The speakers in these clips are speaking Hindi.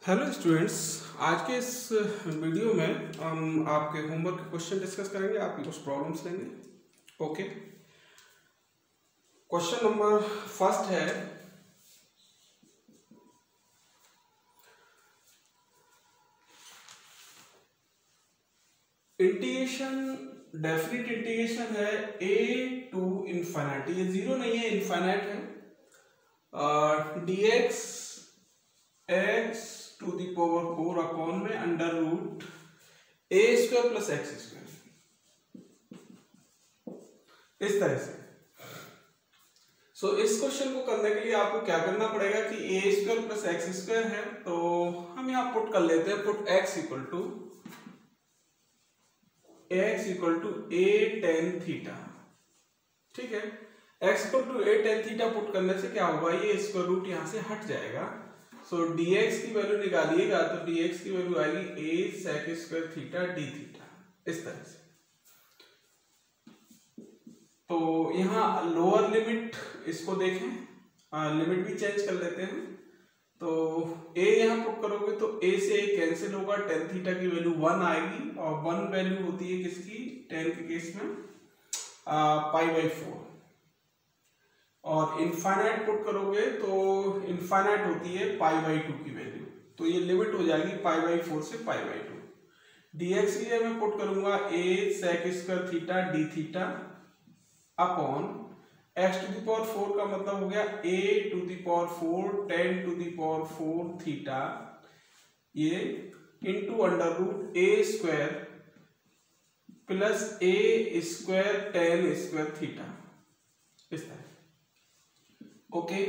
हेलो स्टूडेंट्स, आज के इस वीडियो में हम आपके होमवर्क के क्वेश्चन डिस्कस करेंगे। आप कुछ प्रॉब्लम्स लेंगे। ओके, क्वेश्चन नंबर फर्स्ट है, इंटीग्रेशन डेफिनेट इंटीग्रेशन है a टू इन्फाइनाइट। ये जीरो नहीं है, इन्फाइनाइट है। dx x to the power 4 upon में under root a square plus x square, इस तरह से। इस क्वेश्चन को करने के लिए आपको क्या करना पड़ेगा कि a square plus x square है, तो हम यहाँ पुट कर लेते हैं। Put x equal to a tan theta. ठीक है, x equal to a tan theta put करने से क्या होगा, ये स्क्वायर रूट यहाँ से हट जाएगा। dx की वैल्यू निकालिएगा तो dx की वैल्यू आएगी a sec square theta d theta, इस तरह से। तो यहाँ लोअर लिमिट इसको देखें, लिमिट भी चेंज कर लेते हैं। तो a यहाँ पुट करोगे तो a से a कैंसिल होगा, tan थीटा की वैल्यू 1 आएगी, और 1 वैल्यू होती है किसकी, tan के केस में π/4। और इनफाइनाइट पुट करोगे तो इनफाइनाइट होती है π/2 की वैल्यू, तो ये लिमिट हो जाएगी π/4 से π/2। dx की जगह मैं पुट करूंगा a sec square theta d theta upon x to the power 4 का मतलब हो गया a to the power 4 tan to the power 4 theta, ये into under root a square plus a square tan square theta, इस तरह। ओके,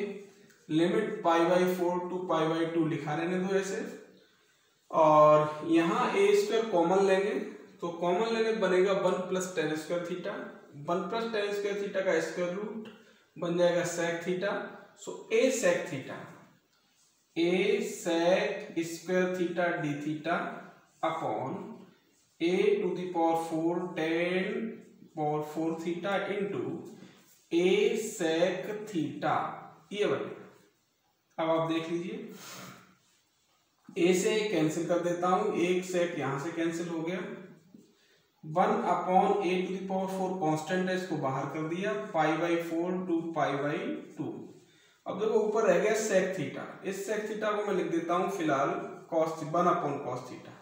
लिमिट π/4 टू π/2 लिखा रहने दो ऐसे। और यहाँ a स्क्वायर कॉमन लेंगे, तो कॉमन लेने बनेगा 1 plus tan square theta. 1 plus tan square theta का स्क्वायर रूट बन जाएगा sec theta. a sec theta, a sec square theta d theta upon a to the power 4 tan power 4 theta into a sec theta, ये बनेगा। अब आप देख लीजिए, a से कैंसिल कर देता हूं, एक sec यहां से कैंसिल हो गया। 1 upon a to the power 4 constant है, इसको बाहर कर दिया, π/4 टू π/2। अब देखो ऊपर रह गया sec थीटा, इस sec थीटा को मैं लिख देता हूं फिलहाल cos 1 अपॉन cos थीटा,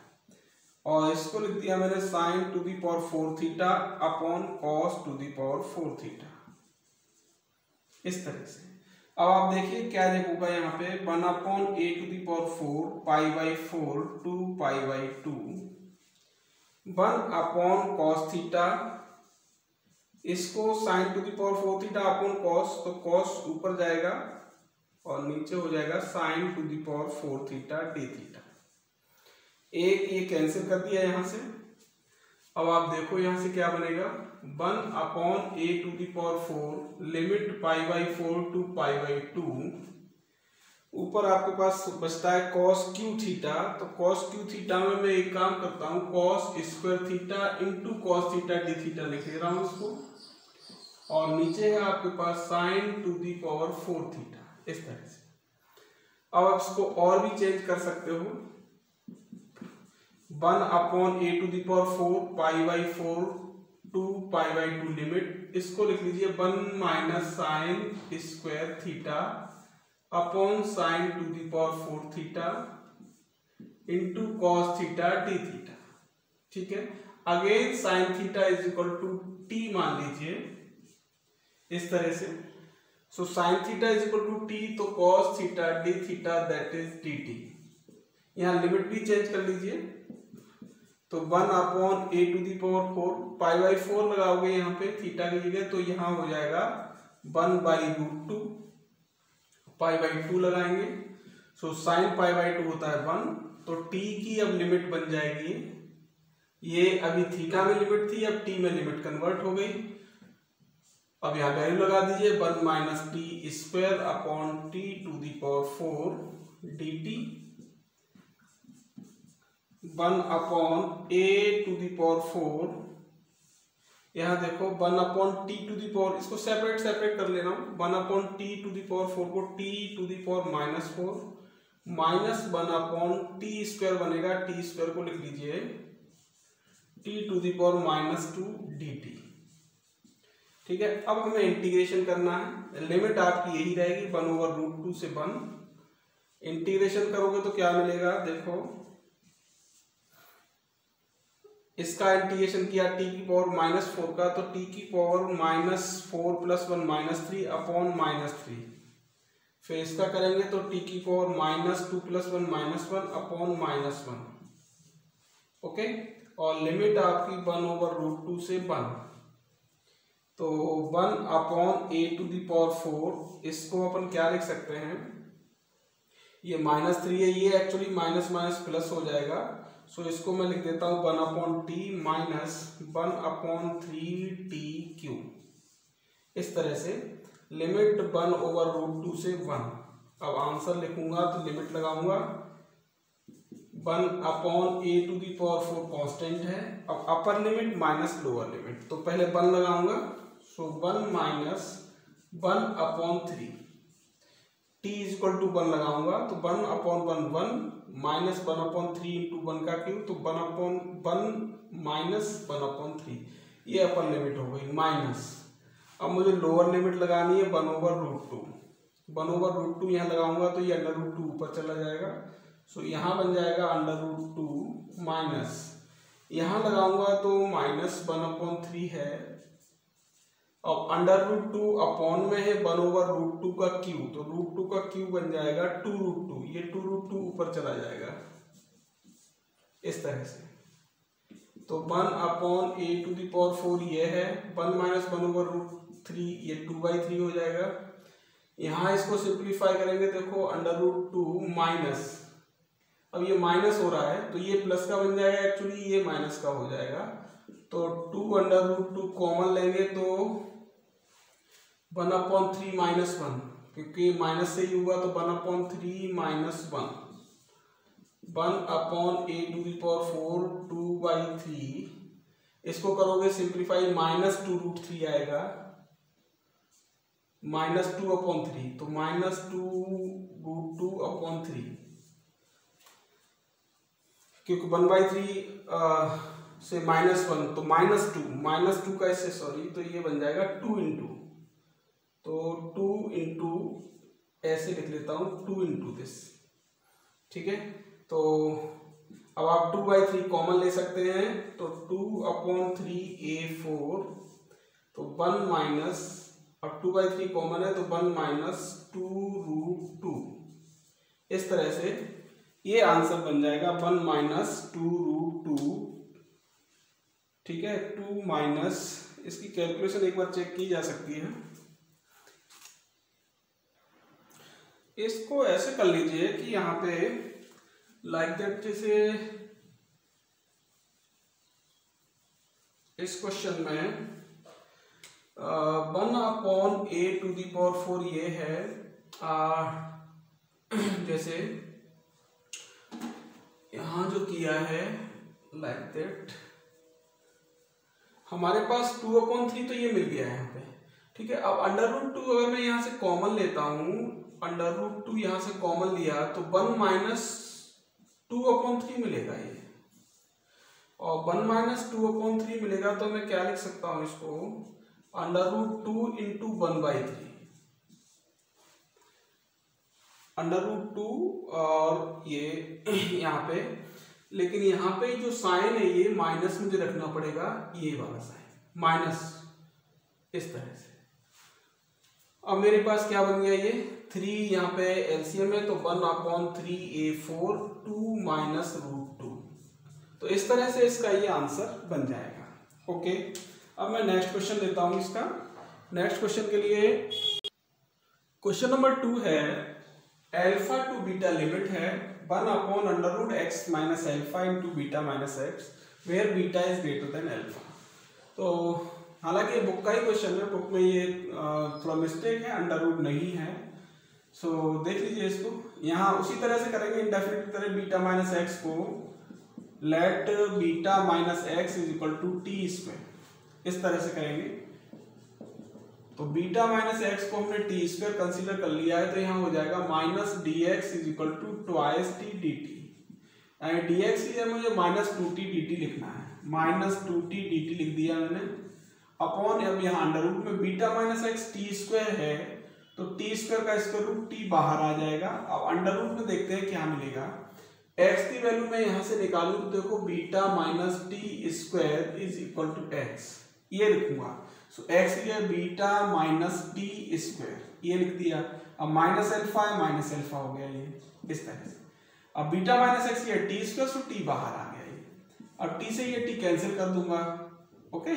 और इसको लिख दिया मैंने sin to the power 4 theta upon cos to the power 4 theta, इस तरह से। अब आप देखिए क्या होगा यहाँ पे, 1 upon a to the power 4 π/4 to π/2, 1 upon cos theta, इसको sin to the power 4 theta upon cos, तो cos ऊपर जाएगा और नीचे हो जाएगा sin to the power 4 theta d theta. एक ये कैंसिल कर दिया यहाँ से। अब आप देखो यहाँ से क्या बनेगा, 1 upon a to the power 4 limit π/4 to π/2, ऊपर आपके पास बचता है cos क्यू थीटा। तो cos क्यू थीटा में मैं एक काम करता हूँ, cos square theta into cos theta d theta लिख दे रहा हूँ इसको, और नीचे है आपके पास sin to the power 4 theta, इस तरह से। अब आप इसको और भी चेंज कर सकते हो, 1 upon a to the power 4 π/4 to π/2 limit, इसको लिख लीजिए 1 minus sin square theta upon sin to the power 4 theta into cos theta d theta. ठीक है, again sin theta is equal to t मान लीजिए, इस तरह से। sin theta is equal to t, तो cos theta d theta that is dt। यहाँ लिमिट भी चेंज कर लीजिए, तो 1 upon a to the power 4 π/4 लगाओगे यहाँ पे थीटा की जगह, तो यहाँ हो जाएगा 1/√2, π/2 लगाएंगे, sin π/2 होता है 1, तो t की अब लिमिट बन जाएगी, ये अभी थीटा में लिमिट थी, अब t में लिमिट कन्वर्ट हो गई। अब यहाँ वैल्यू लगा दीजिए, 1 minus T square upon t to the power 4 dt, 1 upon a to the power 4, यहाँ देखो 1 upon T to the power, इसको सेपरेट कर लेना, 1 upon T to the power 4 को t to the power -4 -1/t² बनेगा। t² को लिख लीजिए t⁻⁻² dt। ठीक है, अब हमें इंटीग्रेशन करना है। लिमिट आपकी यही रहेगी 1/√2 से 1। इंटीग्रेशन करोगे तो क्या मिलेगा, देखो इसका इंटीग्रेशन किया t⁻⁻4 का, तो t⁻⁻4 + 1 -3/-3। फिर इसका करेंगे तो t⁻2 + 1 -1/-1। ओके, और लिमिट आपकी 1/√2 से 1। तो 1/a⁴ इसको अपन क्या लिख सकते हैं, ये -3 है, ये एक्चुअली माइनस माइनस प्लस हो जाएगा। सो इसको मैं लिख देता हूँ 1/t - 1/3t³। इस तरह से लिमिट 1/√2 से 1। अब आंसर लिखूंगा तो लिमिट लगाऊंगा 1/a⁴ कांस्टेंट है। अब अपर लिमिट माइनस लोअर लिमिट, तो पहले 1 लगाऊंगा। सो 1 - 1/3 t = 1 लगाऊंगा तो 1/1 1 -1/3 × 1 का क्यूब, तो 1/1 -1/3। ये अपर लिमिट हो गई माइनस। अब मुझे लोअर लिमिट लगानी है 1/√2। 1/√2 यहाँ लगाऊंगा तो ये √2 ऊपर चला जाएगा। सो यहाँ बन जाएगा √2 माइनस, यहाँ लगाऊंगा तो -1/3 है। अब √2 अपॉन में है 1/√2 का क्यूब, तो √2 का क्यूब बन जाएगा 2√2। ये 2√2 ऊपर चला जाएगा इस तरह से। तो 1/a⁴ ये है, 1 - 1/√3 ये 2/3 हो जाएगा। यहाँ इसको सिंप्लीफाई करेंगे, देखो √2 माइनस, अब ये माइनस हो रहा है तो ये प्लस का बन जाएगा, एक्चुअली ये माइनस का हो जाएगा। तो 2/√2 कॉमन लेंगे तो 1/3 - 1, क्योंकि माइनस से ही हुआ तो 1/3 - 1। 1/a⁴ 2/3। इसको करोगे सिंप्लीफाई -2√3 आएगा, -2/3, तो -2√2/3, क्योंकि 1/3 से -1 तो -2 का इससे सॉरी, तो ये बन जाएगा 2 × तो 2 × ऐसे लिख लेता हूँ 2 × दिस। ठीक है, तो अब आप 2/3 कॉमन ले सकते हैं, तो 2/3a⁴, तो 1 माइनस, अब 2/3 कॉमन है तो 1 - 2√2। इस तरह से ये आंसर बन जाएगा 1 - 2√2। ठीक है, 2 माइनस, इसकी कैलकुलेशन एक बार चेक की जा सकती है। इसको ऐसे कर लीजिए कि यहाँ पे लाइक दैट, जैसे इस क्वेश्चन में 1/a⁴ ये है, जैसे यहाँ जो किया है लाइक दैट, हमारे पास 2/3 तो ये मिल गया है यहाँ पे। ठीक है, अब √2 अगर मैं यहाँ से कॉमन लेता हूँ, √2 यहाँ से कॉमन लिया तो 1 - 2/3 मिलेगा ये, और 1 - 2/3 मिलेगा तो मैं क्या लिख सकता हूँ इसको, √2 × 1/3, √2 और ये यहाँ पे, लेकिन यहाँ पे जो साइन है ये माइनस मुझे रखना पड़ेगा, ये वाला साइन माइनस, इस तरह से। अब मेरे पास क्या बन गया, ये 3 यहाँ पे एलसीएम है तो 1/3a⁴ 2 - √2। तो इस तरह से इसका ये आंसर बन जाएगा। ओके, अब मैं नेक्स्ट क्वेश्चन लेता हूं इसका। नेक्स्ट क्वेश्चन के लिए क्वेश्चन नंबर 2 है, अल्फा टू बीटा लिमिट है 1/√x - α × beta - x where beta is greater than alpha. तो हालांकि बुक का ही क्वेश्चन है, बुक में ये थोड़ा मिस्टेक है, अंडररूट नहीं है। सो देख लीजिए इसको, यहाँ उसी तरह से करेंगे इंडेफिनिट की तरह, बीटा - x को लेट बीटा - x = t², इस तरह से करेंगे। तो बीटा माइनस एक्स को हमने टी स्क्वायर कंसीडर कर लिया है, तो यहाँ हो जाएगा minus D X is equal to twice T D T, and D X की जगह मुझे माइनस 2t dt लिखना है, माइनस 2t dt लिख दिया मैंने, अपॉन अब यहाँ अंडर रूट में beta minus x T square है, तो टी स्क्वायर का स्क्वायर रूट टी बाहर आ जाएगा। अब अंडर रूट में देखते हैं क्या मिलेगा, एक्स की वैल्यू मैं यहाँ से निकालूं तो देखो beta minus T square is equal to X, ये लिखूंगा। सो एक्स की जगह बीटा माइनस टी स्क्वायर ये लिख दिया। अब माइनस अल्फा है, माइनस अल्फा हो गया ये इस तरह से। अब बीटा माइनस एक्स की टी स्क्वायर, सो टी बाहर आ गया ये। अब टी से ये टी कैंसिल कर दूंगा, ओके।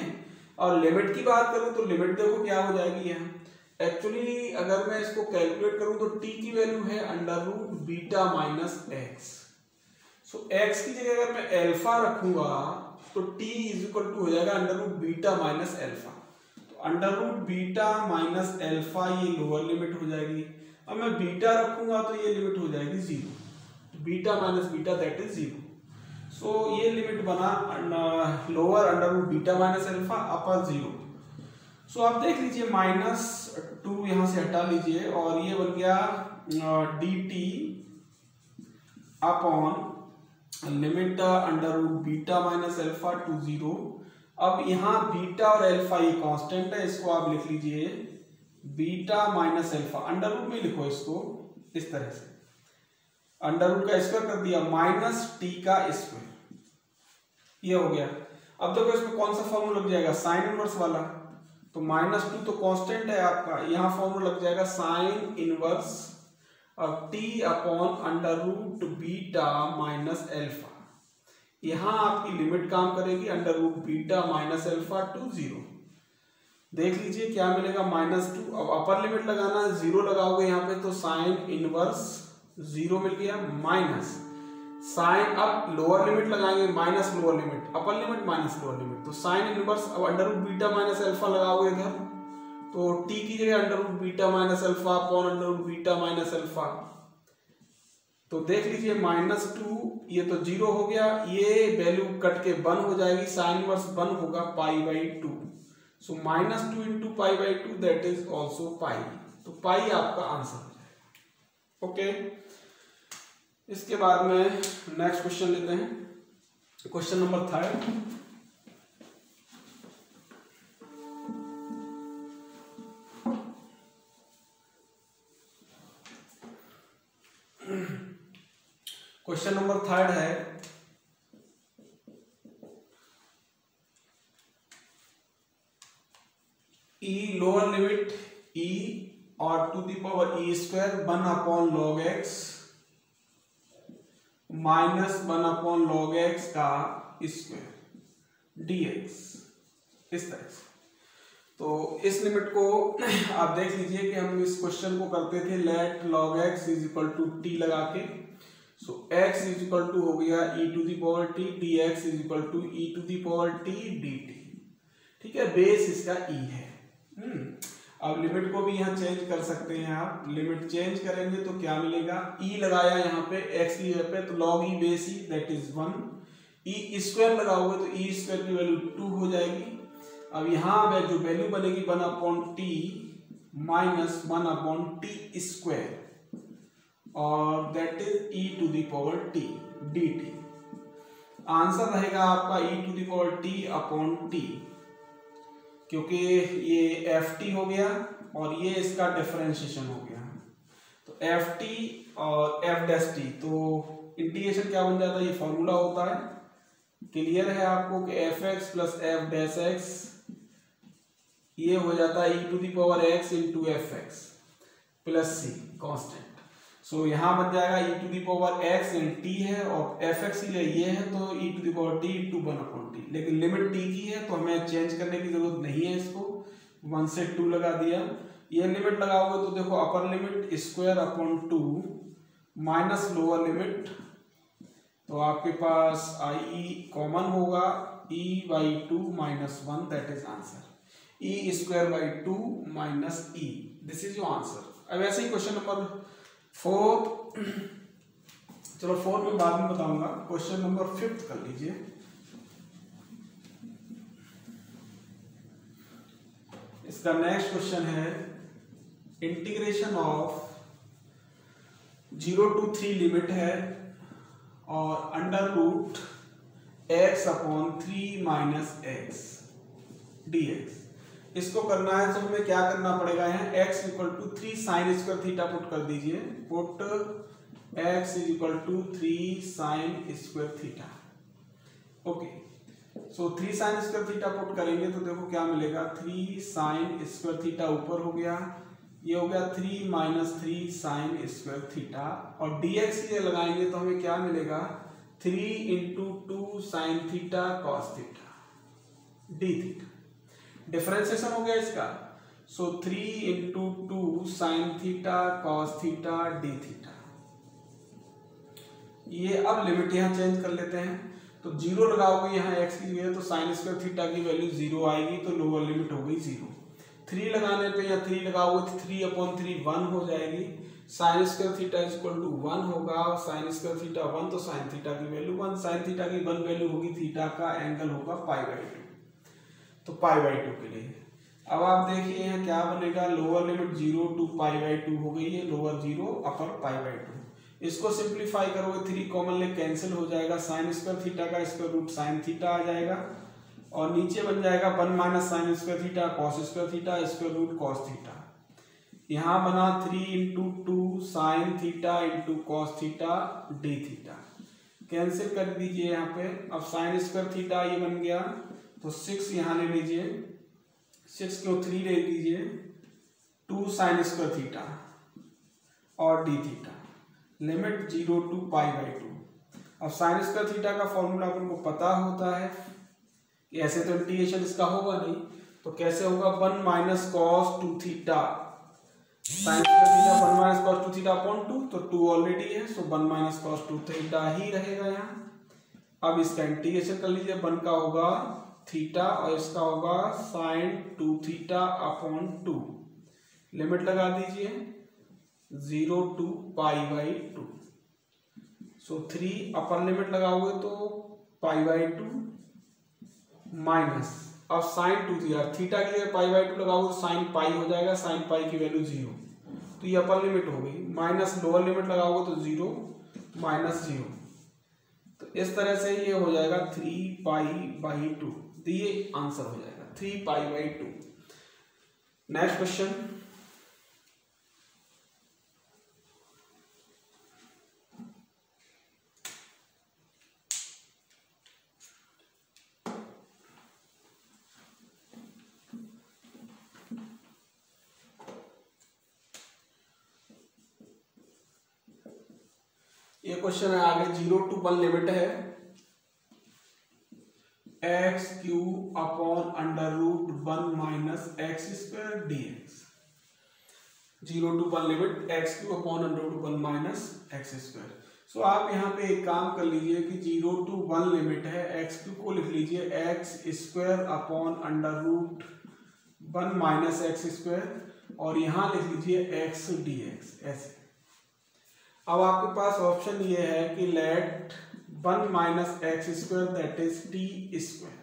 और लिमिट की बात करूं तो लिमिट देखो क्या हो जाएगी यहाँ, एक्चुअली अगर मैं इसको कैलकुलेट करूं तो टी की वैल्यू है under root beta minus x. So x की जगह अगर मैं अल्फा रखूंगा तो टी इज इक्वल टू हो जाएगा under root beta minus alpha. तो under root beta minus alpha ये लोअर लिमिट हो जाएगी। अब मैं बीटा रखूंगा तो ये लिमिट हो जाएगी 0, beta minus beta that is 0। So ये लिमिट बना lower under root beta minus alpha upper 0। So आप देख लीजिए -2 यहां से हटा लीजिए और ये बन गया D T upon limit under root beta minus alpha to 0। अब यहाँ बीटा और अल्फा ये कांस्टेंट है, इसको आप लिख लीजिए beta minus alpha, under root में लिखो इसको इस तरह से, अंडर रूट का स्क्वायर कर दिया माइनस टी का स्क्वायर, ये हो गया। अब देखो इसमें कौन सा फॉर्मूला लग जाएगा, साइन इनवर्स वाला। तो -2 तो कांस्टेंट है आपका, यहाँ फॉर्मूला लग जाएगा साइन इनवर्स और t upon under root beta minus alpha. यहाँ आपकी लिमिट काम करेगी under root beta minus alpha to 0। देख लीजिए क्या मिलेगा -2। अब अपर लिमिट लगाना है, 0 लगाओगे यहाँ पे तो साइन इनवर्स 0 मिल गया, माइनस साइन, अब लोअर लिमिट लगाएंगे minus lower limit, upper limit minus lower limit, तो साइन इनवर्स अब under root beta minus alpha लगाओगे इधर, तो टी की जगह under root beta minus alpha upon under root beta minus alpha. तो देख लीजिए -2 ये तो 0 हो गया, ये वैल्यू कट के 1 हो जाएगी, साइन इनवर्स 1 होगा π/2। सो -2 इंटू π/2 दैट इज ऑल्सो पाई, तो पाई आपका आंसर हो जाएगा, ओके। इसके बाद में नेक्स्ट क्वेश्चन लेते हैं, क्वेश्चन नंबर 3। क्वेश्चन नंबर 3 है, ई लोअर लिमिट ई और to the power e square 1 upon log x minus 1 upon log x का स्क्वायर dx, इस तरह से। तो इस लिमिट को आप देख लीजिए कि हम इस क्वेश्चन को करते थे let log x is equal to t लगा के। So x is equal to हो गया e to the power t, dx is equal to e to the power t dt, ठीक है। बेस इसका e है। अब लिमिट को भी यहाँ चेंज कर सकते हैं आप, लिमिट चेंज करेंगे तो क्या मिलेगा, e लगाया यहाँ पे x की जगह पे तो log e base e that is 1, e square लगाओगे तो e स्क्वायर की वैल्यू 2 हो जाएगी। अब यहाँ जो वैल्यू बनेगी 1 upon t minus 1 upon t square और that is e to the power t dt। Answer रहेगा आपका e to the power t upon t, क्योंकि ये ft हो गया और ये इसका डिफरेंशिएशन हो गया, तो ft और f डैश t, तो इंटीग्रेशन क्या बन जाता है, ये फॉर्मूला होता है। क्लियर है आपको कि fx plus f dash x ये हो जाता है e to the power x into fx plus c constant. So यहाँ बन जाएगा e to the power x in t है और fx ये है तो e to the power t into 1 upon t, लेकिन लिमिट t की है तो हमें चेंज करने की जरूरत नहीं है, इसको 1 से 2 लगा दिया। ये लिमिट लगाओगे तो देखो upper limit square upon 2 minus lower limit, तो आपके पास i कॉमन होगा e/2 minus 1 that is answer, e square by 2 minus e, this is your answer. अब ऐसे ही क्वेश्चन नंबर 4, चलो 4 में बाद में बताऊंगा, क्वेश्चन नंबर 5 कर लीजिए। इसका नेक्स्ट क्वेश्चन है इंटीग्रेशन ऑफ 0 to 3 लिमिट है और under root x upon 3 minus x dx। इसको करना है तो हमें क्या करना पड़ेगा, यहाँ x equal to 3 sine square theta put कर दीजिए। Put x is equal to 3 sine square theta. Okay, so 3 sine square theta put करेंगे तो देखो क्या मिलेगा, 3 साइन स्क्वायर थीटा ऊपर हो गया, ये हो गया 3 माइनस 3 साइन स्क्वायर थीटा, और dx ये लगाएंगे तो हमें क्या मिलेगा, 3 into 2 sine theta cos theta d theta. Differentiation हो गया इसका, सो 3 into 2 sine theta cos theta d theta. ये अब लिमिट यहाँ चेंज कर लेते हैं, तो 0 लगाओगे यहाँ x की जगह तो साइन स्क्वायर थीटा की वैल्यू 0 आएगी, तो लोअर लिमिट हो गई 0। 3 लगाने पे या 3 लगाओगे तो 3 अपॉन 3 1 हो जाएगी, sine square theta equal to 1 होगा, साइन स्क्वायर थीटा 1 तो साइन थीटा की वैल्यू 1, साइन थीटा की 1 वैल्यू होगी, थीटा का एंगल होगा π/2, तो π/2 के लिए। अब आप देखिए यहाँ क्या बनेगा, लोअर लिमिट 0 टू π/2 हो गई है, लोअर 0 अपर π/2। इसको सिंप्लीफाई करोगे 3 कॉमन ले कैंसिल हो जाएगा, साइन स्क्वायर थीटा का स्क्वायर रूट साइन थीटा आ जाएगा, और नीचे बन जाएगा 1 minus sine square theta cos square theta square root cos theta. यहाँ बना 3 into 2 sine theta into cos theta d theta. Cancel कर दीजिए यहाँ पे, अब साइन स्क्वायर थीटा ये बन गया, तो 6 यहाँ ले लीजिए, 6 क्यों 3 ले लीजिए, 2 साइन स्क्वायर थीटा और डी थीटा, लिमिट 0 टू π/2। अब साइन स्क्वायर थीटा का फॉर्मूला अपन को पता होता है कि ऐसे तो इंटीग्रेशन इसका होगा नहीं, तो कैसे होगा, 1 minus cos 2 theta, sign square theta 1 minus cos 2 theta upon 2, तो 2 ऑलरेडी है, सो 1 माइनस कॉस 2 थीटा ही रहेगा यहाँ। अब इसका इंटीग्रेशन कर लीजिए, 1 का होगा थीटा और इसका होगा साइन 2 थीटा अपॉन 2, लिमिट लगा दीजिए 0 टू π/2, सो 3 अपर लिमिट लगाओगे तो π/2 माइनस, अब साइन 2 थीटा की जगह π/2 लगाओगे तो साइन पाई हो जाएगा, साइन पाई की वैल्यू 0, तो ये अपर लिमिट हो गई, माइनस लोअर लिमिट लगाओगे तो 0 माइनस 0, तो इस तरह से ये हो जाएगा 3π/2, तो ये आंसर हो जाएगा 3π/2। नेक्स्ट क्वेश्चन, ये क्वेश्चन है आगे, 0 टू 1 लिमिट है x³ upon under root 1 minus x square dx। 0 to 1 limit x³ upon under root 1 minus x square. So आप यहाँ पे एक काम कर लीजिए कि 0 टू 1 लिमिट है, x³ को लिख लीजिए x² upon under root 1 minus x square, और यहाँ लिख लीजिए x dx ऐसे। अब आपके पास ऑप्शन ये है कि let 1 minus x square that is t square,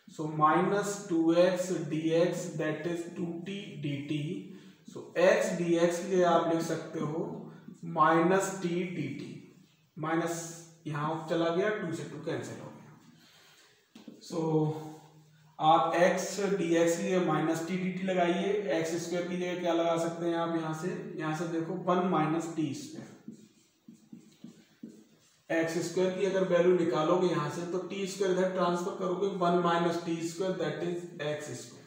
so minus 2x dx that is 2t dt, so x dx के लिए आप लिख सकते हो माइनस t dt, माइनस यहाँ चला गया, 2 से 2 कैंसिल हो गया, सो आप x dx के लिए माइनस t dt लगाइए, एक्स स्क्वायर की जगह क्या लगा सकते हैं आप, यहाँ से देखो 1 minus T square, x square की अगर वैल्यू निकालोगे यहाँ से तो टी स्क्वायर इधर ट्रांसफर करोगे, 1 minus T square that is x square,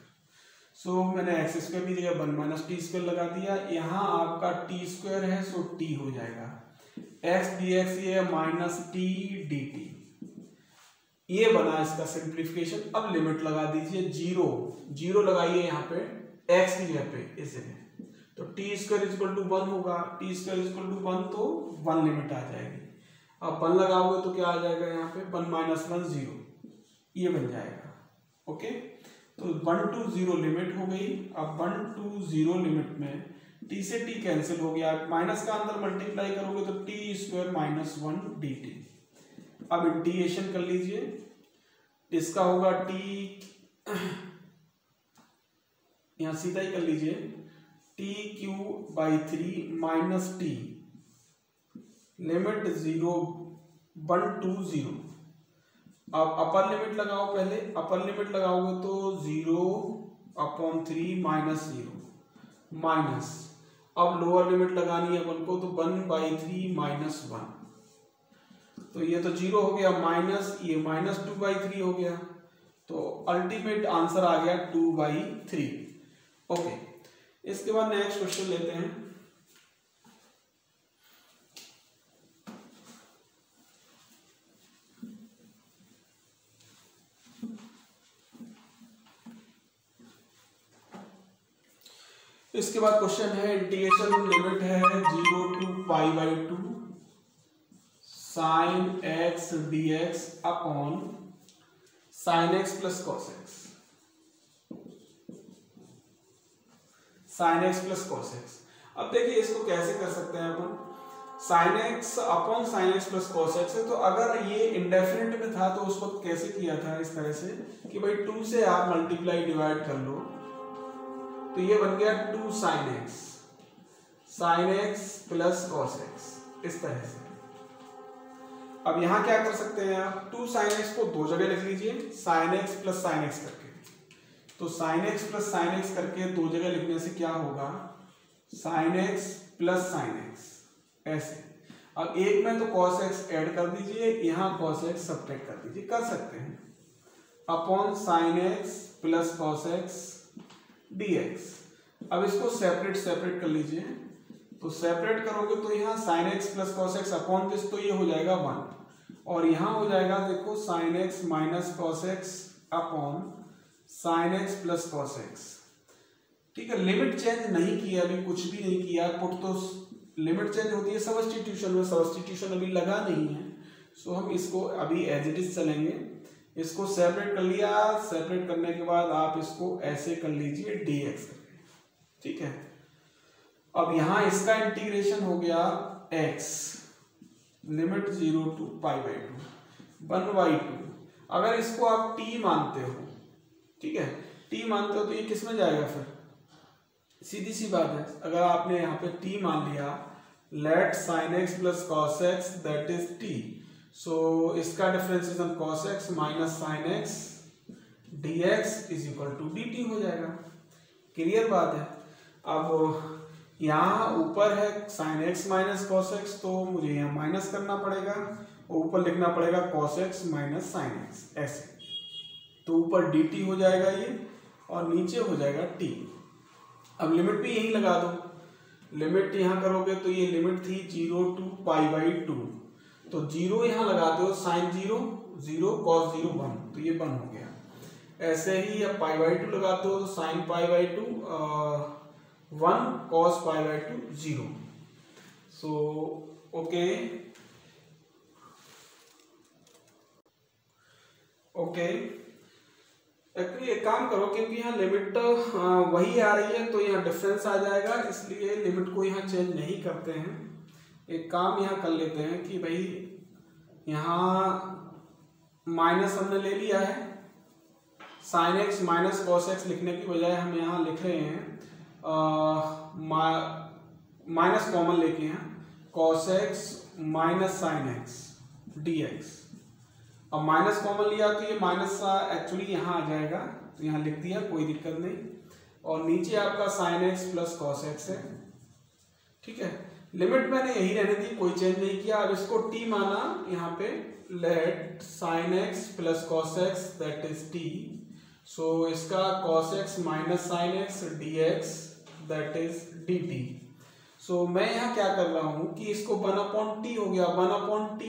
so मैंने एक्स स्क्वायर की जगह 1 माइनस टी स्क्वायर लगा दिया, यहाँ आपका टी स्क्वायर है सो टी हो जाएगा, एक्स dx ये माइनस टी dt, ये बना इसका सिंप्लीफिकेशन। अब लिमिट लगा दीजिए 0 लगाइए यहाँ पे x की जगह पे, इसलिए तो टी स्क्वायर इक्वल टू 1 होगा, टी स्क्वायर इक्वल टू 1 तो 1 लिमिट आ जाएगी, अब 1 लगाओगे तो क्या आ जाएगा यहाँ पे 1 माइनस 1 0, ये बन जाएगा। ओके, तो 1 टू 0 लिमिट हो गई। अब 1 टू 0 लिमिट में t से t कैंसिल हो गया, माइनस का अंदर मल्टीप्लाई करोगे तो टी स्क्वायर माइनस 1 dt। अब इंटीग्रेशन कर लीजिए, इसका होगा t यहाँ सीधा ही कर लीजिए, T Q by 3 minus T limit 0 1 to 0। अब अपर लिमिट लगाओ, पहले अपर लिमिट लगाओगे तो 0/3 माइनस 0 माइनस, अब लोअर लिमिट लगानी है अपन को तो 1/3 माइनस 1, तो ये तो 0 हो गया, माइनस ये माइनस 2/3 हो गया, तो अल्टीमेट आंसर आ गया 2/3। ओके, इसके बाद नेक्स्ट क्वेश्चन लेते हैं। इसके बाद क्वेश्चन है इंटीग्रेशन लिमिट है 0 to π/2 sin x dx upon sin x plus cos x, sin x plus cos x। अब देखिए इसको कैसे कर सकते हैं अपन, sin x upon sin x plus cos x है, तो अगर ये इंडेफिनिट में था तो उस वक्त कैसे किया था, इस तरह से कि भाई 2 से आप मल्टीप्लाई डिवाइड कर लो, तो ये बन गया 2 sin x plus cos x, इस तरह से। अब यहां क्या कर सकते हैं आप, 2 sin x को दो जगह लिख लीजिए, sin x plus sin x करके, तो sin x plus sin x करके दो जगह लिखने से क्या होगा, sin x plus sin x, ऐसे। अब एक में तो cos x ऐड कर दीजिए, यहां cos x सब्ट्रैक्ट कर दीजिए, कर सकते हैं, upon sin x plus cos x dx। अब इसको सेपरेट सेपरेट कर लीजिए, तो सेपरेट करोगे तो यहाँ sin x plus cos x upon this, तो ये हो जाएगा 1, और यहाँ हो जाएगा देखो sin x minus cos x upon sin x plus cos x। ठीक है, लिमिट चेंज नहीं किया, अभी कुछ भी नहीं किया, पुट तो लिमिट चेंज होती है सब्स्टिट्यूशन में, सब्स्टिट्यूशन अभी लगा नहीं है, सो हम इसको अभी एज इट इज चलेंगे। इसको सेपरेट कर लिया, सेपरेट करने के बाद आप इसको ऐसे कर लीजिए dx करके, ठीक है। अब यहां इसका इंटीग्रेशन हो गया x लिमिट 0 to π/2 1/2। अगर इसको आप t मानते हो, ठीक है, t मानते हो तो ये किस में जाएगा, फिर सीधी सी बात है, अगर आपने यहाँ पे t मान लिया, let sin x plus cos x that is t, so इसका differentiation cos x minus sin x dx is equal to dt हो जाएगा। क्लियर बात है। अब यहाँ ऊपर है sin x minus cos x, तो मुझे यहाँ माइनस करना पड़ेगा और ऊपर लिखना पड़ेगा cos x minus sin x, ऐसे, तो ऊपर dt हो जाएगा ये और नीचे हो जाएगा t। अब लिमिट भी यही लगा दो, लिमिट यहाँ करोगे तो ये लिमिट थी 0 to π/2, तो 0 यहाँ लगाते हो, sin 0 0 cos 0 1, तो ये 1 हो गया। ऐसे ही अब π/2 लगाते हो तो sin π/2 1 cos π/2 0। So okay okay, actually एक काम करो, क्योंकि यहाँ लिमिट वही आ रही है तो यहाँ डिफरेंस आ जाएगा, इसलिए लिमिट को यहाँ चेंज नहीं करते हैं। एक काम यहाँ कर लेते हैं कि भाई यहाँ माइनस हमने ले लिया है, sin x minus cos x लिखने की बजाय हम यहाँ लिख रहे हैं माइनस कॉमन लेके हैं, cos x minus sin x dx। अब माइनस कॉमन लिया तो ये माइनस एक्चुअली यहाँ आ जाएगा, तो यहाँ लिख दिया, कोई दिक्कत नहीं, और नीचे आपका sin x plus cos x है, ठीक है। लिमिट मैंने यही रहने दी, कोई चेंज नहीं किया। अब इसको t माना, यहाँ पे let sin x plus cos x that is t, so इसका cos x minus sin x dx that is dt। So मैं यहाँ क्या कर रहा हूँ कि इसको 1/t हो गया, 1/t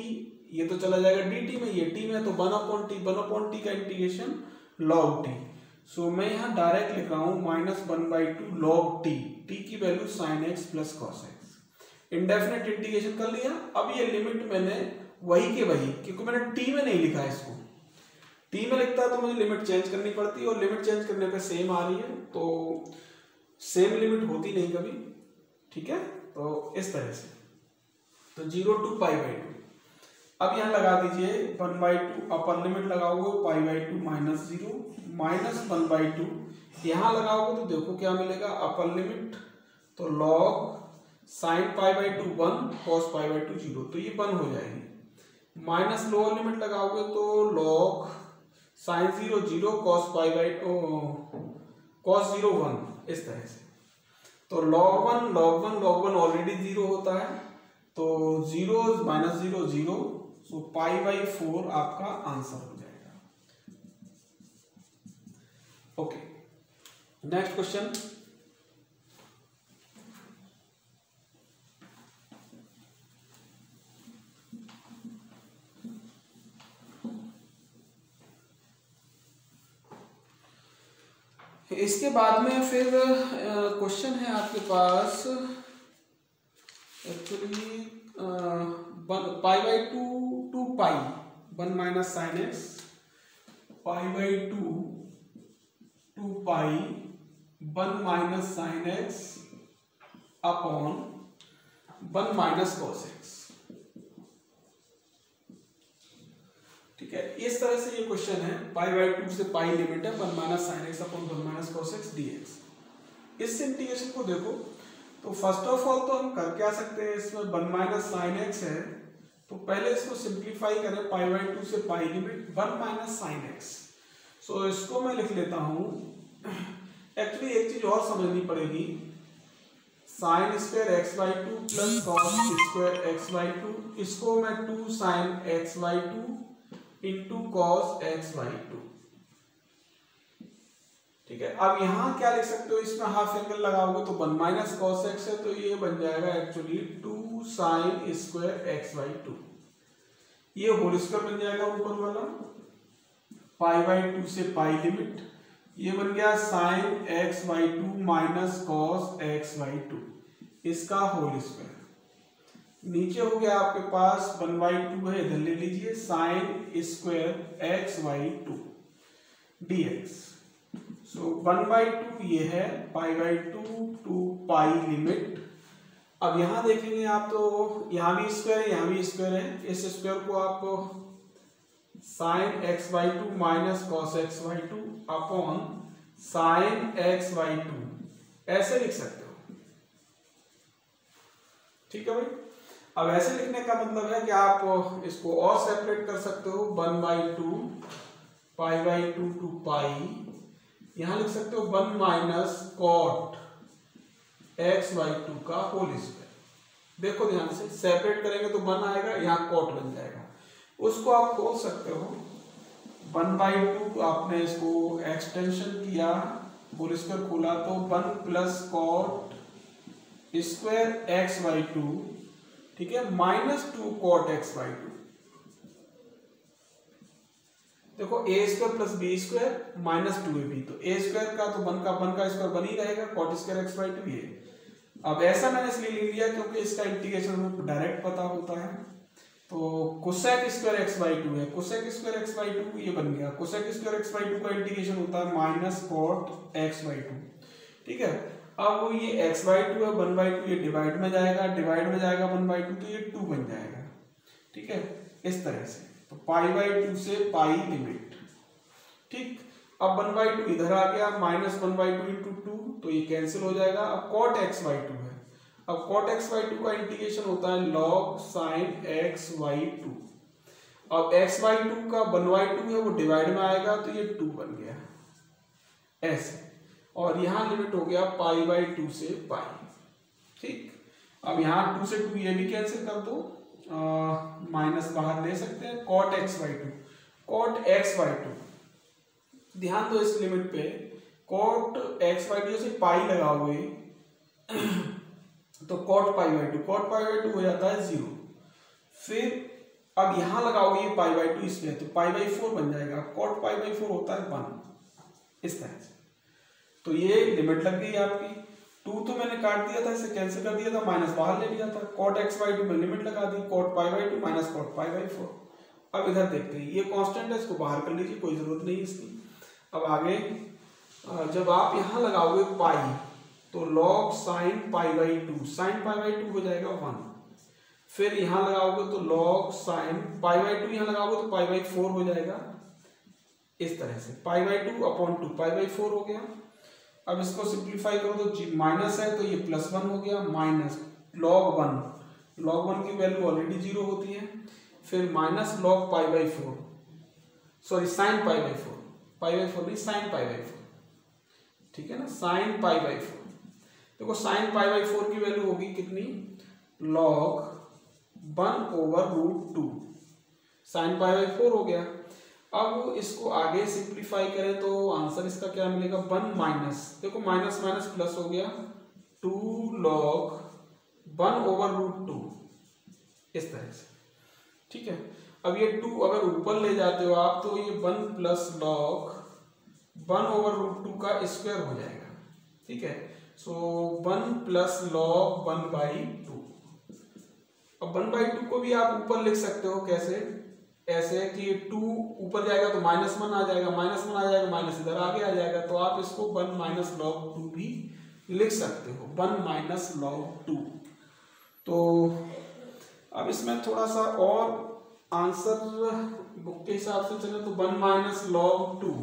ये तो चला जाएगा dt में, ये t में, तो 1/t का इंटीग्रेशन log t। सो मैं यहाँ डायरेक्ट लिख रहा हूँ -1/2 log t, t की value sin x plus cos x। Indefinite integration कर लिया। अब ये लिमिट मैंने वही के वही, क्योंकि मैंने t में नहीं लिखा, इसको t में लिखता तो मुझे लिमिट चेंज करनी पड़ती, और लिमिट चेंज करने पे सेम आ रही है, तो सेम लिमिट होती नहीं कभी, ठीक है। तो इस तरह से, तो 0 to π/2। अब यहाँ लगा दीजिए 1/2 अपर लिमिट लगाओगे π/2 -0 -1/2 यहाँ लगाओगे तो देखो क्या मिलेगा अपर लिमिट, तो log sin π/2 1 cos π/2 0, तो ये 1 हो जाएगी। माइनस लोअर लिमिट लगाओगे तो log sin 0 0 cos 0 1, इस तरह से। तो log 1 ऑलरेडी 0 होता है, तो 0 -0 0, सो π/4 आपका आंसर हो जाएगा। Okay, next question. इसके बाद में फिर क्वेश्चन है आपके पास actually π/2 to pi 1 - sin x, π/2 to pi 1 - sin x upon 1 - cos x। ठीक है, इस तरह से ये क्वेश्चन है। π/2 से पाई लिमिट है 1 - sin x upon 1 - cos x dx। इस इंटीग्रेशन को देखो तो फर्स्ट ऑफ ऑल तो हम कर क्या सकते हैं, इसमें 1 - sin x है तो पहले इसको सिंप्लीफाई करें, π/2 से पाई लिमिट 1 - sin x। सो इसको मैं लिख लेता हूं। एक्चुअली एक चीज और समझनी पड़ेगी, sin square x/2 plus cos square x/2, इसको मैं 2 sin x/2 into cos x/2। ठीक है, अब यहां क्या लिख सकते हो, इसमें हाफ एंगल लगाओगे तो 1 - cos x है, तो ये बन जाएगा एक्चुअली 2 sin स्क्वायर x/2। ये होल स्क्वायर बन जाएगा ऊपर वाला, π/2 से पाई लिमिट, ये बन गया sin x/2 minus cos x/2, इसका होल स्क्वायर। नीचे हो गया आपके पास 1/2 है, इधर ले लीजिए sin स्क्वायर x/2 dx। सो 1/2 ये है, π/2 टू पाई लिमिट। अब यहां देखेंगे आप तो यहां भी स्क्वायर है, यहां भी स्क्वायर है, इस स्क्वायर को आप sin x/2 minus cos x/2 upon sin x/2 ऐसे लिख सकते हो। ठीक है भाई, अब ऐसे लिखने का मतलब है कि आप इसको और सेपरेट कर सकते हो, 1/2 π/2 टू पाई, यहां लिख सकते हो 1 माइनस cot x/2 का होल स्क्वायर। देखो ध्यान से, सेपरेट करेंगे तो 1 आएगा, यहाँ cot बन जाएगा। उसको आप खोल सकते हो, 1/2 आपने इसको एक्सटेंशन किया, होल स्क्वायर खोला तो 1 प्लस cot स्क्वायर x/2, ठीक है, -2 cot x/2। देखो a square plus b square -2ab, तो a स्क्वायर का तो 1 का स्क्वायर बन ही रहेगा, cot स्क्वायर x/2 ये। अब ऐसा मैंने इसलिए लिख लिया क्योंकि इसका इंटीग्रेशन हमें डायरेक्ट पता होता है। तो cosec स्क्वायर x/2 है, cosec स्क्वायर x/2 ये बन गया, cosec स्क्वायर x/2 का इंटीग्रेशन होता है माइनस cot x/2। ठीक है, अब ये x/2 है, 1/2 ये डिवाइड में जाएगा 1/2 तो ये 2 बन जाएगा। ठीक है, इस तरह से। तो π/2 से पाई लिमिट। ठीक, अब 1/2 इधर आ गया, -1/2 इंटू 2, तो ये कैंसिल हो जाएगा। अब cot x/2 है, अब cot x/2 का इंटीग्रेशन होता है log sin x/2। अब x/2 का 1/2 है, वो डिवाइड में आएगा तो ये 2 बन गया ऐसे, और यहां लिमिट हो गया π/2 से पाई। ठीक, अब यहां 2 से 2 ये भी कैंसिल कर दो, माइनस बाहर ले सकते हैं, cot x/2 ध्यान दो इस लिमिट पे, cot x/2 से पाई लगाओगे तो cot π/2 हो जाता है 0। फिर अब यहां लगाओगे ये π/2 इसमें, तो π/4 बन जाएगा, cot π/4 होता है 1, इस तरह से। तो ये लिमिट लग गई आपकी, 2 तो मैंने काट दिया था, इसे कैंसिल कर दिया था, माइनस बाहर ले लिया था, cot x/2 में लिमिट लगा दी, cot π/2 माइनस cot π/4। अब इधर देखते हैं, ये कांस्टेंट है, इसको बाहर कर लीजिए, कोई जरूरत नहीं इसकी। अब आगे जब आप यहां लगाओगे पाई तो log sin π/2 हो जाएगा 1। फिर यहाँ लगाओगे तो log साइन π/2, यहाँ लगाओगे तो π/4 हो जाएगा इस तरह से, π/2 अपॉन 2 π/4 हो गया। अब इसको सिंप्लीफाई करो तो माइनस है तो ये +1 हो गया, माइनस log 1 की वैल्यू ऑलरेडी 0 होती है, फिर माइनस log π/4, सॉरी साइन π/4 नहीं साइन π/4, ठीक है ना, साइन π/4। देखो साइन π/4 की वैल्यू होगी कितनी, log 1/√2, साइन π/4 हो गया। अब इसको आगे सिंप्लीफाई करें तो आंसर इसका क्या मिलेगा, 1 माइनस, देखो माइनस माइनस प्लस हो गया, 2 log 1/√2 इस तरह से, ठीक है। अब ये 2 अगर ऊपर ले जाते हो आप तो ये 1 प्लस log 1/√2 का स्क्वायर हो जाएगा, ठीक है। सो 1 प्लस log 1/2। अब 1/2 को भी आप ऊपर लिख सकते हो, कैसे, ऐसे कि 2 ऊपर जाएगा तो -1 आ जाएगा, -1 आ जाएगा, माइनस इधर आगे आ जाएगा, तो आप इसको 1 माइनस log 2 भी लिख सकते हो, 1 माइनस log 2। तो अब इसमें थोड़ा सा और आंसर बुक के हिसाब से चले तो 1 माइनस log 2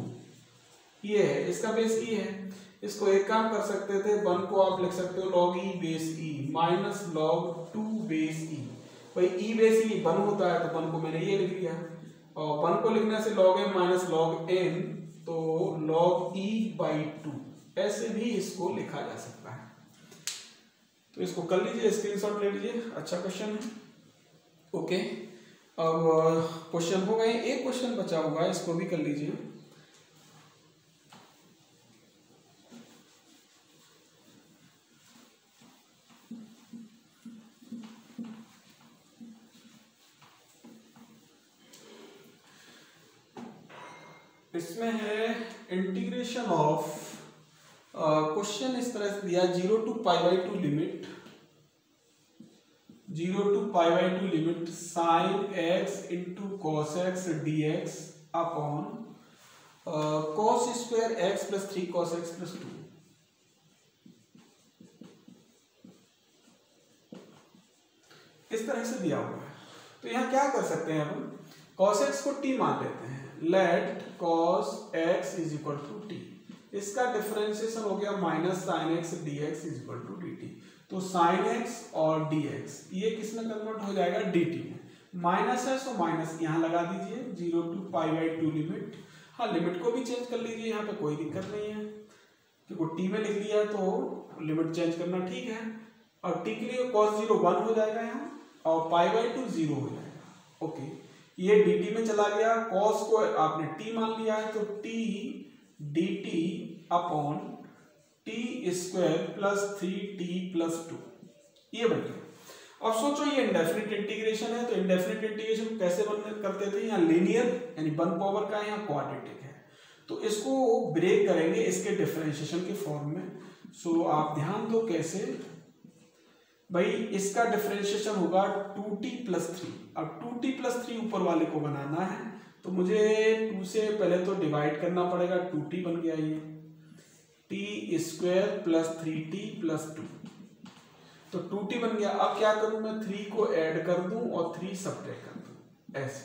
ये है, इसका बेस ई है। इसको एक काम कर सकते थे, 1 को आप लिख सकते हो log e base E minus log 2 base ई। भाई ई बेस ई 1 होता है तो 1 को मैंने ये लिख लिया, और 1 को लिखने से log m minus log n, तो log e/2 ऐसे भी इसको लिखा जा सकता है। तो इसको कर लीजिए, स्क्रीनशॉट ले लीजिए, अच्छा क्वेश्चन है। ओके, अब क्वेश्चन हो गए, एक क्वेश्चन बचा हुआ है, इसको भी कर लीजिए। इसमें है इंटीग्रेशन ऑफ, क्वेश्चन इस तरह से दिया, 0 to π/2 लिमिट, 0 to π/2 लिमिट sin x into cos x dx upon cos square x plus 3 cos x plus 2। इस तरह से दिया हुआ है। तो यहाँ क्या कर सकते हैं, हम cos x को t मान लेते हैं, let cos x is equal to t, इसका डिफरेंशिएशन हो गया minus sine x dx is equal to dt। तो साइन x और dx ये किस में कन्वर्ट हो जाएगा, dt में, माइनस है सो माइनस यहाँ लगा दीजिए, 0 to π/2 लिमिट। हाँ, लिमिट को भी चेंज कर लीजिए, यहाँ पे कोई दिक्कत नहीं है, क्योंकि t में लिख लिया तो लिमिट चेंज करना ठीक है। और t के लिए cos 0 1 हो जाएगा यहाँ, और π/2 0 हो जाएगा। ओके, ये dt में चला गया, cos को आपने t मान लिया है तो t dt upon t square plus 3t plus 2 ये बन गया। अब सोचो ये इंडेफिनिट इंटीग्रेशन है, तो इंडेफिनिट इंटीग्रेशन कैसे करते थे, यहाँ लीनियर यानी 1 पावर का, यहाँ क्वाड्रेटिक है, तो इसको ब्रेक करेंगे इसके डिफरेंशिएशन के फॉर्म में। सो आप ध्यान दो कैसे, भाई इसका डिफरेंशिएशन होगा 2t प्लस 3। अब 2t प्लस 3 ऊपर वाले को बनाना है तो मुझे 2 से पहले तो डिवाइड करना पड़ेगा, 2t बन गया ये, t square plus 3t plus 2, तो 2t बन गया। अब क्या करूं मैं, 3 को ऐड कर दूं और 3 सब्ट्रैक्ट कर दूं, ऐसे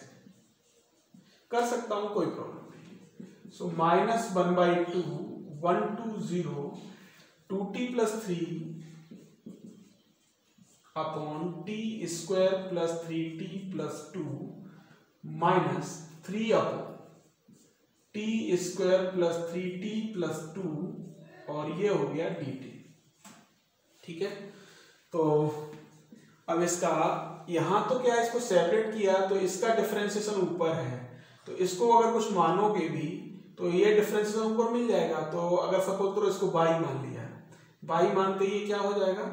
कर सकता हूं, कोई प्रॉब्लम नहीं। So minus 1/2 1 to 0 2t plus 3 upon t square plus 3t plus 2 minus 3 upon t square plus 3t plus 2, और ये हो गया dt, ठीक है। तो अब इसका यहां तो क्या, इसको सेपरेट किया तो इसका डिफरेंशिएशन ऊपर है, तो इसको अगर कुछ मानोगे भी तो ये डिफरेंशिएशन ऊपर मिल जाएगा। तो अगर सपोज करो इसको बाई मान लिया, बाई मानते ही क्या हो जाएगा,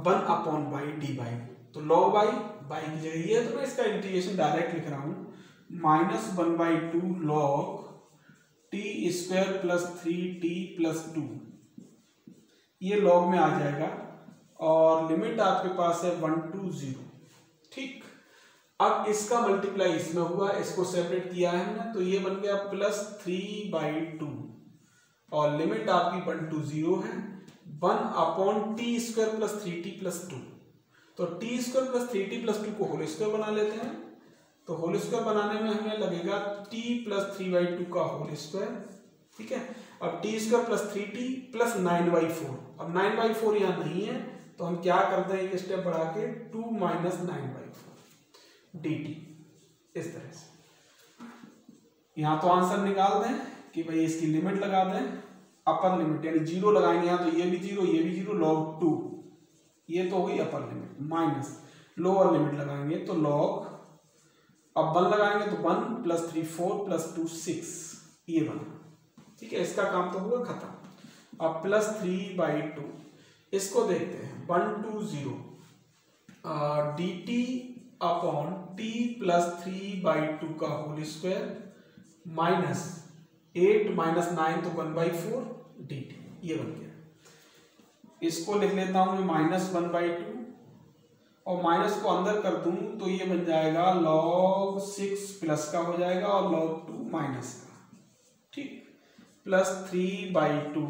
1 अपॉन बाई डी बाई, तो लॉग बाई की जगह ये है, तो मैं इसका इंटीग्रेशन डायरेक्ट लिख रहा हूं, minus 1/2 log T square plus 3t plus 2, ये लॉग में आ जाएगा, और लिमिट आपके पास है 1 to 0, ठीक। अब इसका मल्टीप्लाई इसमें हुआ, इसको सेपरेट किया है हमने, तो ये बन गया प्लस 3/2, और लिमिट आपकी 1 to 0 है, 1 upon t square plus 3t plus 2। तो T square plus 3t plus 2 को होल स्क्वायर बना लेते हैं। तो होल स्क्वायर बनाने में हमें लगेगा t प्लस 3/2 का होल स्क्वायर, ठीक है। अब T square plus 3t plus 9/4, अब 9/4 यहाँ नहीं है तो हम क्या करते हैं, एक स्टेप बढ़ा के 2 माइनस 9/4 dt, इस तरह से। यहाँ तो आंसर निकाल दें कि भाई इसकी लिमिट लगा दें, अपर लिमिट यानी 0 लगाएंगे यहाँ, तो ये भी 0 ये भी 0, log 2, ये तो हुई अपर लिमिट, माइनस लोअर लिमिट लगाएंगे तो log, अब 1 लगाएंगे तो 1 प्लस 3 4 प्लस 2 6, ये बना, ठीक है। इसका काम तो हुआ खत्म। अब प्लस 3/2 इसको देखते हैं, 1 2 0 dt अपॉन t प्लस 3/2 का होल स्क्वायर माइनस 8 माइनस 9 तो 1/4 dt, ये बन गया। इसको लिख लेता हूं मैं -1/2 और माइनस को अंदर कर दूं तो ये बन जाएगा log 6 प्लस का हो जाएगा और log 2 माइनस का, ठीक, प्लस 3/2,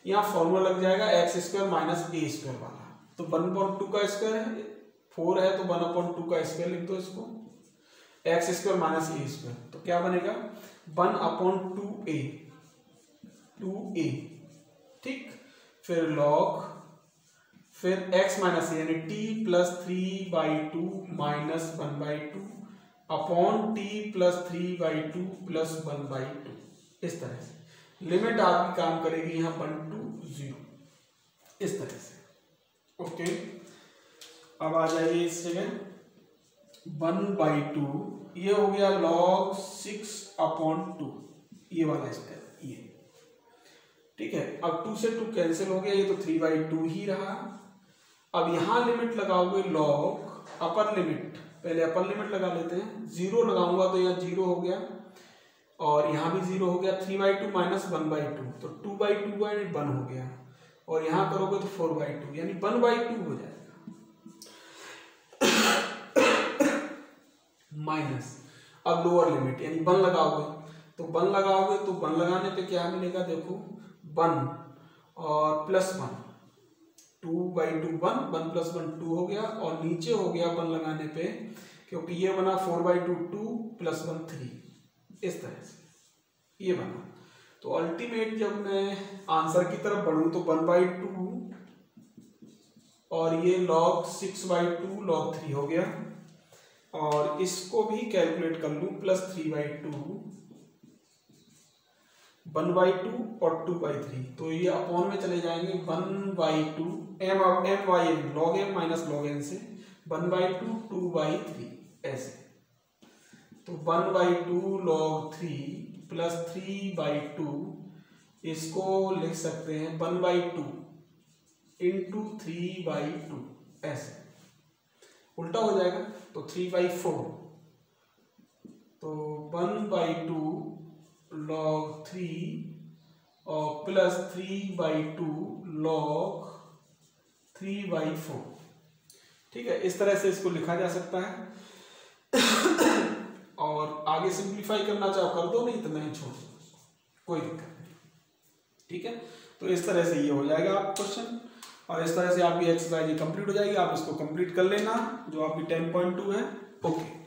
यहाँ फॉर्मूला लग जाएगा x² माइनस a² वाला। तो 1/2 का स्क्वायर है, 4 है तो 1/2 का स्क्वायर लिख दो इसको, x² माइनस a², तो क्या बनेगा 1/2a, 2a, ठीक। फिर log, फिर x माइनस यानी t plus 3/2 minus 1/2 upon t plus 3/2 plus 1/2, इस तरह से लिमिट आपकी काम करेगी यहाँ 1 to 0, इस तरह से। ओके, अब आ जाइए इस जगह 1/2, ये हो गया log 6/2, ये वाला स्टेप, ये ठीक है। अब 2 से 2 कैंसिल हो गया, ये तो 3/2 ही रहा। अब यहां लिमिट लगाओगे log अपर लिमिट, पहले अपर लिमिट लगा लेते हैं, 0 लगाऊंगा तो यहाँ 0 हो गया और यहाँ भी 0 हो गया, 3/2 माइनस 1/2 तो 2/2 यानी 1 हो गया, और यहाँ करोगे तो 4/2 यानी 1/2 हो जाएगा, माइनस। अब लोअर लिमिट यानी 1 लगाओगे तो 1 लगाओगे तो 1 लगाने पे क्या मिलेगा, देखो 1 और प्लस 1, 2/2 1, 1 प्लस 1 2 हो गया, और नीचे हो गया 1 लगाने पे, क्योंकि ये बना 4/2 2 प्लस 1 3, इस तरह से ये बना। तो अल्टीमेट जब मैं आंसर की तरफ बढ़ूं तो 1/2 और ये log 6/2 log 3 हो गया, और इसको भी कैलकुलेट कर लूं प्लस 3/2, 1/2 और 2/3, तो ये अपॉन में चले जाएंगे 1/2 m by n, log m minus log n से 1/2 2/3 ऐसे, तो 1/2 log 3 प्लस 3/2, इसको लिख सकते हैं 1/2 इंटू 3/2 ऐसे, उल्टा हो जाएगा तो 3/4, तो 1/2 log 3 और प्लस 3/2 log 3/4, ठीक है। इस तरह से इसको लिखा जा सकता है, और आगे सिंप्लीफाई करना चाहो कर दो, नहीं तो नहीं छोड़ दो, कोई दिक्कत नहीं, ठीक है। तो इस तरह से ये हो जाएगा आप क्वेश्चन, और इस तरह से आपकी एक्सरसाइज कंप्लीट हो जाएगी। आप इसको कंप्लीट कर लेना जो आपकी 10.2 है। ओके।